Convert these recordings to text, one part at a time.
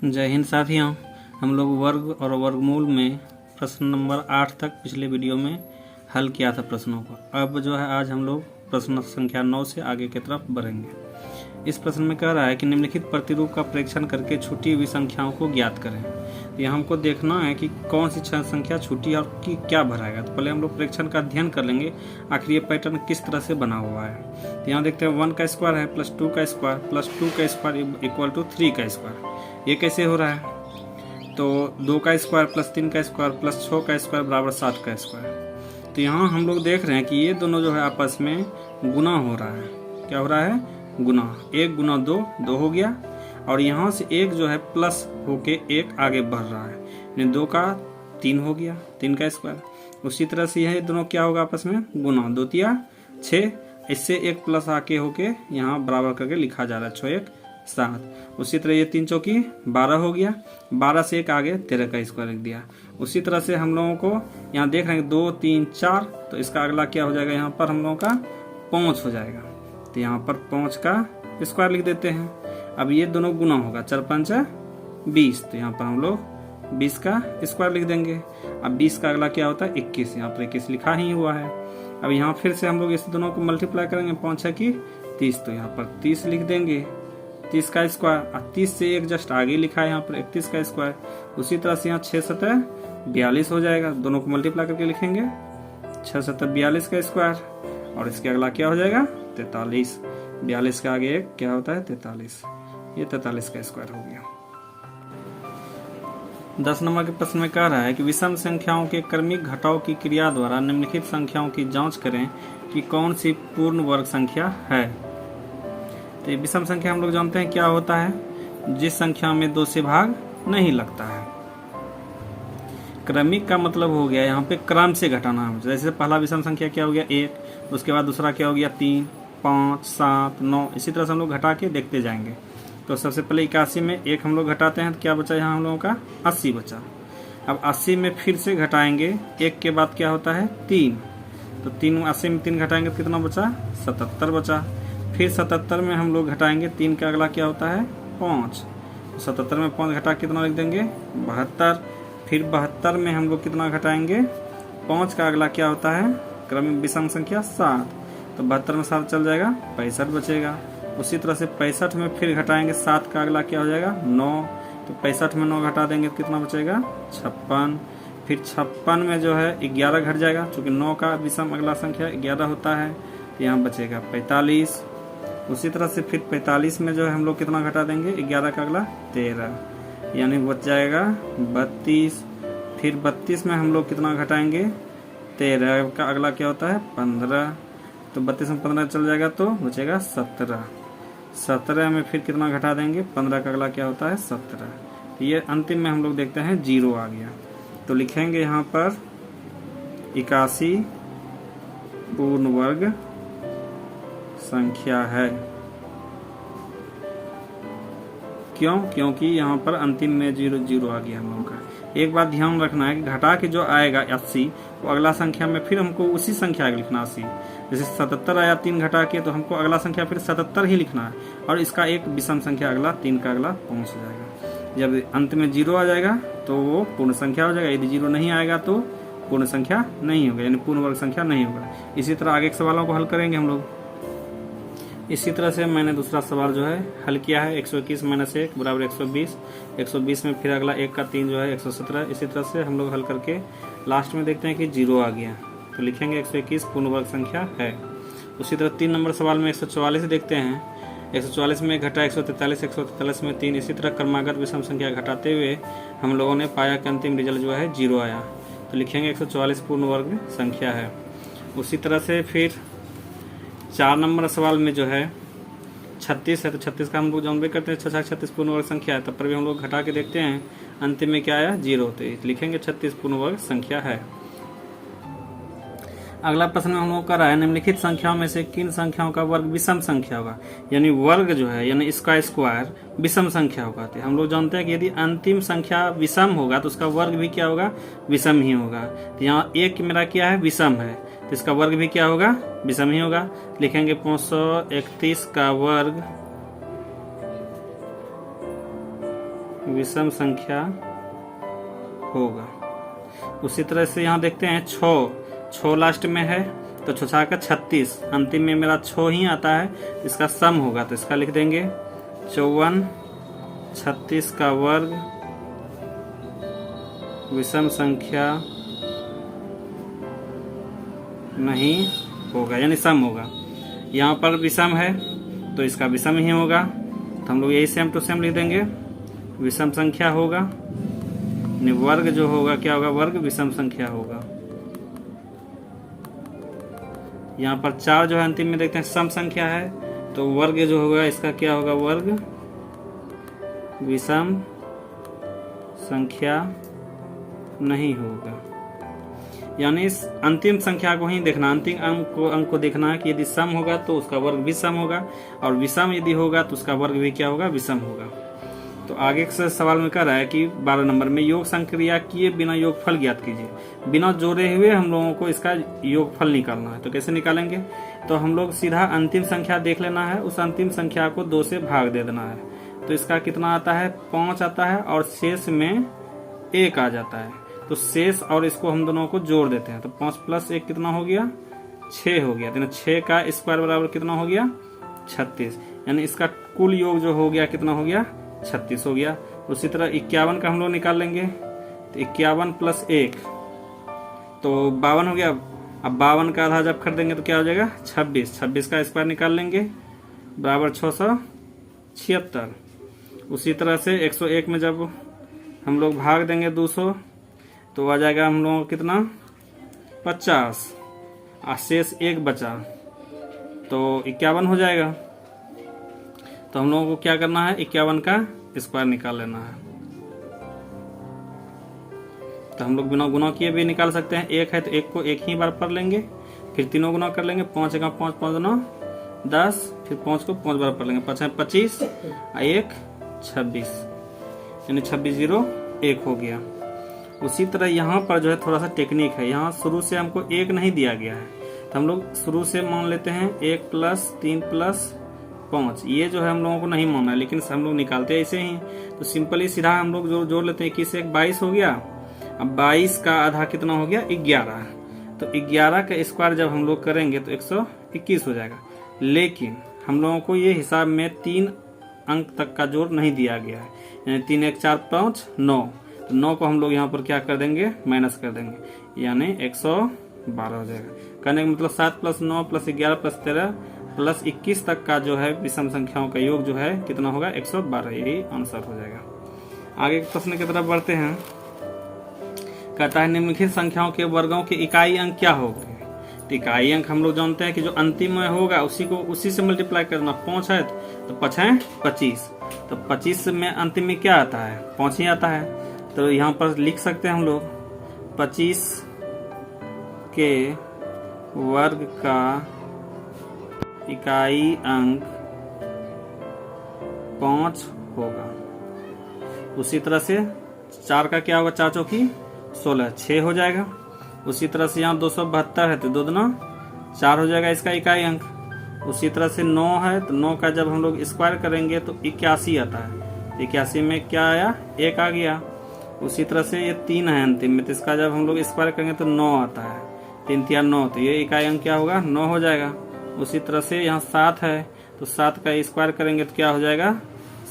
जय हिंद साथियों। हम लोग वर्ग और वर्गमूल में प्रश्न नंबर 8 तक पिछले वीडियो में हल किया था प्रश्नों को। अब जो है आज हम लोग प्रश्न संख्या 9 से आगे की तरफ बढ़ेंगे। इस प्रश्न में कह रहा है कि निम्नलिखित प्रतिरूप का परीक्षण करके छूटी हुई संख्याओं को ज्ञात करें। तो यहाँ हमको देखना है कि कौन सी संख्या छूटी और की क्या भराएगा। तो पहले हम लोग परीक्षण का अध्ययन कर लेंगे आखिर ये पैटर्न किस तरह से बना हुआ है। तो यहाँ देखते हैं 1 का स्क्वायर है प्लस 2 का स्क्वायर प्लस 2 का स्क्वायर इक्वल टू 3 का स्क्वायर। ये कैसे हो रहा है? तो 2 का स्क्वायर प्लस 3 का स्क्वायर प्लस 6 का स्क्वायर बराबर 7 का स्क्वायर। तो यहाँ हम लोग देख रहे हैं कि ये दोनों जो है आपस में गुना हो रहा है। क्या हो रहा है? गुना। 1 गुना 2 2 हो गया और यहाँ से एक जो है प्लस होके एक आगे बढ़ रहा है, यानी 2 का 3 हो गया 3 का स्क्वायर। उसी तरह से यह दोनों क्या होगा आपस में गुना, 2 तिया 6, इससे एक प्लस आके होके यहाँ बराबर करके लिखा जा रहा है 6 1 7। उसी तरह ये 3 चौकी 12 हो गया, 12 से एक आगे 13 का स्क्वायर लिख दिया। उसी तरह से हम लोगों को यहाँ देख रहे हैं 2 3 4, तो इसका अगला क्या हो जाएगा? यहाँ पर हम लोगों का 5 हो जाएगा। तो यहाँ पर 5 का स्क्वायर लिख देते हैं। अब ये दोनों गुना होगा, 4 5 20, तो यहाँ पर हम लोग 20 का स्क्वायर लिख देंगे। अब 20 का अगला क्या होता है? 21, यहाँ पर 21 लिखा ही हुआ है। अब यहाँ फिर से हम लोग इस दोनों को मल्टीप्लाई करेंगे, 5 6 की 30, तो यहाँ पर 30 लिख देंगे 30 का स्क्वायर। और 30 से एक जस्ट आगे लिखा है यहाँ पर 31 का स्क्वायर। उसी तरह से यहाँ 6 7 42 हो जाएगा, दोनों को मल्टीप्लाई करके लिखेंगे 6 7 42 का स्क्वायर। और इसके अगला क्या हो जाएगा? 43। 42 के आगे एक क्या होता है? 43। ये 43 का स्क्वायर हो गया। 10 नंबर के प्रश्न में कह रहा है कि विषम संख्याओं के क्रमिक घटाव की क्रिया द्वारा निम्नलिखित संख्याओं की जांच करें कि कौन सी पूर्ण वर्ग संख्या है। तो ये विषम संख्या हम लोग जानते हैं क्या होता है, जिस संख्या में 2 से भाग नहीं लगता है। क्रमिक का मतलब हो गया यहाँ पे क्रम से घटाना है। जैसे पहला विषम संख्या क्या हो गया? 1, उसके बाद दूसरा क्या हो गया? 3 5 7 9, इसी तरह से हम लोग घटा के देखते जाएंगे। तो सबसे पहले 81 में 1 हम लोग घटाते हैं तो क्या बचा यहाँ हम लोगों का? 80 बचा। अब 80 में फिर से घटाएंगे, 1 के बाद क्या होता है? 3, तो 3 80 में 3 घटाएंगे तो कितना बचा? 77 बचा। फिर 77 में हम लोग घटाएंगे, 3 का अगला क्या होता है? 5, 77 में 5 घटा कितना लिख देंगे? 72। फिर 72 में हम लोग कितना घटाएंगे? 5 का अगला क्या होता है? क्रमिक विषम संख्या 7, तो 72 में 7 चल जाएगा, 65 बचेगा। उसी तरह से 65 में फिर घटाएंगे, 7 का अगला क्या हो जाएगा? 9, तो 65 में 9 घटा देंगे तो कितना बचेगा? 56। फिर 56 में जो है 11 घट जाएगा, क्योंकि 9 का विषम अगला संख्या 11 होता है, तो यहाँ बचेगा 45। उसी तरह से फिर 45 में जो है हम लोग कितना घटा देंगे? 11 का अगला 13, यानी बच जाएगा 32। फिर 32 में हम लोग कितना घटाएंगे? 13 का अगला क्या होता है? 15, तो 32 में 15 चल जाएगा तो बचेगा 17। 17 में फिर कितना घटा देंगे? 15 का अगला क्या होता है? 17। तो ये अंतिम में हम लोग देखते हैं 0 आ गया, तो लिखेंगे यहाँ पर 81 पूर्ण वर्ग संख्या है। क्यों? क्योंकि यहाँ पर अंतिम में 0 0 आ गया हम लोगों का। एक बात ध्यान रखना है कि घटा के जो आएगा 80, वो अगला संख्या में फिर हमको उसी संख्या का लिखना 80। जैसे 77 आया 3 घटा के, तो हमको अगला संख्या फिर 77 ही लिखना है, और इसका एक विषम संख्या अगला 3 का अगला 5 हो जाएगा। जब अंत में 0 आ जाएगा तो वो पूर्ण संख्या हो जाएगा। यदि 0 नहीं आएगा तो पूर्ण संख्या नहीं होगा, यानी पूर्ण वर्ग संख्या नहीं होगा। इसी तरह आगे के सवालों को हल करेंगे हम लोग। इसी तरह से मैंने दूसरा सवाल जो है हल किया है, 121 - 1 बराबर 120। 120 में फिर अगला 1 का 3 जो है 117। इसी तरह से हम लोग हल करके लास्ट में देखते हैं कि 0 आ गया, तो लिखेंगे 121 पूर्ण वर्ग संख्या है। उसी तरह 3 नंबर सवाल में 144 देखते हैं। 144 में घटा 143, 143 में 3, इसी तरह क्रमागत विषम संख्या घटाते हुए हम लोगों ने पाया कि अंतिम रिजल्ट जो है 0 आया, तो लिखेंगे 144 पूर्ण वर्ग संख्या है। उसी तरह से फिर 4 नंबर सवाल में जो है 36 है, तो 36 का हम लोग जानबे करते हैं 36 पूर्ण वर्ग संख्या है, तब पर भी हम लोग घटा के देखते हैं, अंतिम में क्या आया? 0, तो लिखेंगे 36 पूर्ण वर्ग संख्या है। अगला प्रश्न में हम लोग कर रहा है निम्नलिखित संख्याओं में से किन संख्याओं का वर्ग विषम संख्या होगा, यानी वर्ग जो है यानी इसका स्क्वायर विषम संख्या होगा। तो हम लोग जानते हैं कि यदि अंतिम संख्या विषम होगा तो उसका वर्ग भी क्या होगा? विषम ही होगा। तो यहाँ 1 मेरा क्या है? विषम है, तो इसका वर्ग भी क्या होगा? विषम ही होगा। लिखेंगे 531 का वर्ग विषम संख्या होगा। उसी तरह से यहाँ देखते हैं 6 लास्ट में है तो 6 का 36, अंतिम में मेरा 6 ही आता है, इसका सम होगा तो इसका लिख देंगे 54, 36 का वर्ग विषम संख्या नहीं होगा, यानी सम होगा। यहाँ पर विषम है तो इसका विषम ही होगा, तो हम लोग यही सेम टू सेम लिख देंगे, विषम संख्या होगा। वर्ग जो होगा क्या होगा, वर्ग विषम संख्या होगा। यहाँ पर 4 जो है अंतिम में देखते हैं सम संख्या है, तो वर्ग जो होगा इसका क्या होगा, वर्ग विषम संख्या नहीं होगा। यानी इस अंतिम संख्या को ही देखना, अंतिम अंक को देखना है कि यदि सम होगा तो उसका वर्ग भी सम होगा, और विषम यदि होगा तो उसका वर्ग भी क्या होगा, विषम होगा। तो आगे से सवाल में कह रहा है कि 12 नंबर में योग संक्रिया किए बिना योगफल ज्ञात कीजिए। बिना जोड़े हुए हम लोगों को इसका योगफल निकालना है, तो कैसे निकालेंगे, तो हम लोग सीधा अंतिम संख्या देख लेना है, उस अंतिम संख्या को 2 से भाग दे देना है। तो इसका कितना आता है, 5 आता है, और शेष में 1 आ जाता है। तो शेष और इसको हम दोनों को जोड़ देते हैं, तो 5 + 1 कितना हो गया, 6 हो गया। तो 6 का स्क्वायर बराबर कितना हो गया, 36, यानी इसका कुल योग जो हो गया कितना हो गया, 36 हो गया। उसी तरह 51 का हम लोग निकाल लेंगे, तो 51 + 1 तो 52 हो गया। अब 52 का आधा जब कर देंगे तो क्या हो जाएगा, 26। 26 का स्क्वायर निकाल लेंगे बराबर 676। उसी तरह से 101 में जब हम लोग भाग देंगे 200 तो आ जाएगा हम लोगों को कितना, 50, और शेष 1 बचा तो 51 हो जाएगा। तो हम लोगों को क्या करना है, 51 का स्क्वायर निकाल लेना है। तो हम लोग बिना गुना किए भी निकाल सकते हैं। 1 है तो 1 को 1 ही बार पढ़ लेंगे, फिर तीनों गुना कर लेंगे, 5 का 5, 5 9 10, फिर 5 को 5 बार पढ़ लेंगे, 5 है 25, 1 26, यानी 26 0 1 हो गया। उसी तरह यहाँ पर जो है थोड़ा सा टेक्निक है, यहाँ शुरू से हमको 1 नहीं दिया गया है, तो हम लोग शुरू से मान लेते हैं 1 + 3 + 5, ये जो है हम लोगों को नहीं मानना है, लेकिन हम लोग निकालते हैं ऐसे ही। तो सिंपली सीधा हम लोग जोड़ लेते हैं, 21 से 1 22 हो गया। अब 22 का आधा कितना हो गया, 11, तो 11 का स्क्वायर जब हम लोग करेंगे तो 121 हो जाएगा। लेकिन हम लोगों को ये हिसाब में 3 अंक तक का जोड़ नहीं दिया गया है, यानी 3 1 4 5 9, तो 9 को हम लोग यहाँ पर क्या कर देंगे, माइनस कर देंगे, यानी 112 हो जाएगा। करने का मतलब 7 + 9 + 11 + 13 + 21 तक का जो है विषम संख्याओं का योग जो है कितना होगा, 112, यही आंसर हो जाएगा। आगे के प्रश्न की तरफ बढ़ते हैं। कहता है निम्नलिखित संख्याओं के वर्गों के इकाई अंक क्या होंगे। तो इकाई अंक हम लोग जानते हैं कि जो अंतिम में होगा उसी से मल्टीप्लाई करना। 5 है तो 5 है 25, तो 25 में अंतिम में क्या आता है, 5 ही आता है। तो यहाँ पर लिख सकते हैं हम लोग 25 के वर्ग का इकाई अंक 5 होगा। उसी तरह से 4 का क्या होगा, 4 चौकी 16, 6 हो जाएगा। उसी तरह से यहाँ 272 है तो 2 दूना 4 हो जाएगा इसका इकाई अंक। उसी तरह से 9 है तो 9 का जब हम लोग स्क्वायर करेंगे तो 81 आता है, 81 में क्या आया, 1 आ गया। उसी तरह से ये 3 है अंतिम में, तो इसका जब हम लोग स्क्वायर करेंगे तो 9 आता है, 3 3 9, तो ये इकाई अंक क्या होगा, 9 हो जाएगा। उसी तरह से यहाँ 7 है तो 7 का स्क्वायर करेंगे तो क्या हो जाएगा,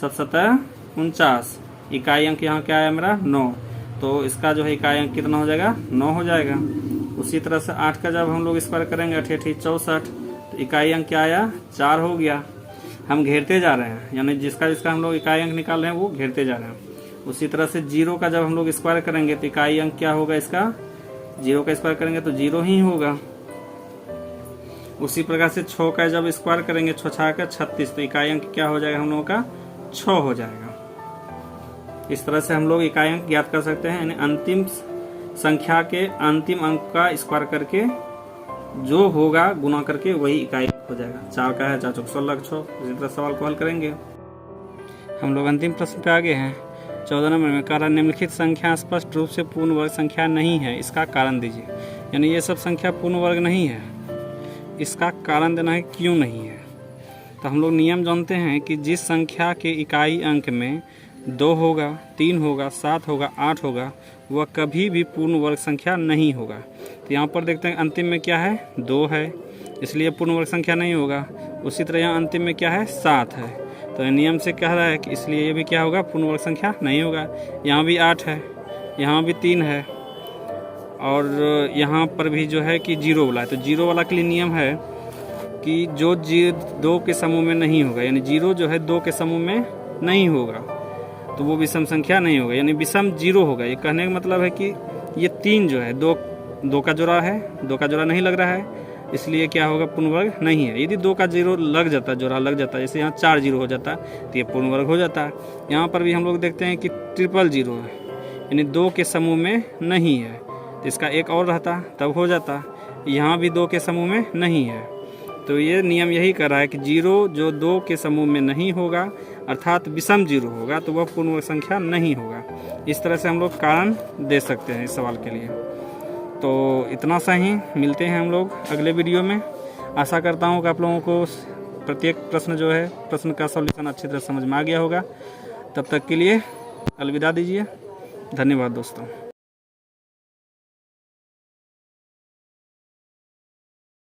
7 7 49, इकाई अंक यहाँ क्या आया मेरा, 9, तो इसका जो है इकाई अंक कितना हो जाएगा, 9 हो जाएगा। उसी तरह से 8 का जब हम लोग स्क्वायर करेंगे 8 8 64, तो इकाई अंक क्या आया, 4 हो गया। हम घेरते जा रहे हैं, यानी जिसका हम लोग इकाई अंक निकाल रहे हैं वो घेरते जा रहे हैं। उसी तरह से 0 का जब हम लोग स्क्वायर करेंगे तो इकाई अंक क्या होगा इसका, 0 का स्क्वायर करेंगे तो 0 ही होगा। उसी प्रकार से 6 का जब स्क्वायर करेंगे 6 6 का 36, तो इकाई अंक क्या हो जाएगा हम लोगों का, 6 हो जाएगा। इस तरह से हम लोग इकाई अंक ज्ञात कर सकते हैं, यानी अंतिम संख्या के अंतिम अंक का स्क्वायर करके जो होगा गुना करके वही इकाई हो जाएगा। 4 का है 4 चौक 16 6। इसी तरह सवाल को हल करेंगे। हम लोग अंतिम प्रश्न पे आगे हैं। 14 नंबर में कह रहा निम्नलिखित संख्या स्पष्ट रूप से पूर्ण वर्ग संख्या नहीं है, इसका कारण दीजिए। यानी ये सब संख्या पूर्ण वर्ग नहीं है, इसका कारण देना है क्यों नहीं है। तो हम लोग नियम जानते हैं कि जिस संख्या के इकाई अंक में 2 होगा, 3 होगा, 7 होगा, 8 होगा, वह कभी भी पूर्ण वर्ग संख्या नहीं होगा। तो यहाँ पर देखते हैं अंतिम में क्या है, 2 है, इसलिए पूर्ण वर्ग संख्या नहीं होगा। उसी तरह यहाँ अंतिम में क्या है, 7 है, तो ये नियम से कह रहा है कि इसलिए ये भी क्या होगा, पूर्ण वर्ग संख्या नहीं होगा। यहाँ भी 8 है, यहाँ भी 3 है, और यहाँ पर भी जो है कि 0 वाला है। तो 0 वाला के लिए नियम है कि जो 2 के समूह में नहीं होगा, यानी 0 जो है 2 के समूह में नहीं होगा, तो वो विषम संख्या नहीं होगा, यानी विषम 0 होगा। ये कहने का मतलब है कि ये 3 जो है 2 का जोड़ा है, 2 का जोड़ा नहीं लग रहा है, इसलिए क्या होगा, पूर्ण वर्ग नहीं है। यदि 2 का 0 लग जाता, जोड़ा लग जाता, जैसे यहाँ 4 0 हो जाता, तो ये पूर्ण वर्ग हो जाता। यहाँ पर भी हम लोग देखते हैं कि 000 है, यानी 2 के समूह में नहीं है, तो इसका एक और रहता तब हो जाता। यहाँ भी 2 के समूह में नहीं है, तो ये नियम यही कर रहा है कि 0 जो 2 के समूह में नहीं होगा, अर्थात विषम 0 होगा, तो वह पूर्ण वर्ग संख्या नहीं होगा। इस तरह से हम लोग कारण दे सकते हैं इस सवाल के लिए। तो इतना सा ही, मिलते हैं हम लोग अगले वीडियो में। आशा करता हूँ कि आप लोगों को प्रत्येक प्रश्न जो है, प्रश्न का सॉल्यूशन अच्छी तरह समझ में आ गया होगा। तब तक के लिए अलविदा दीजिए। धन्यवाद दोस्तों।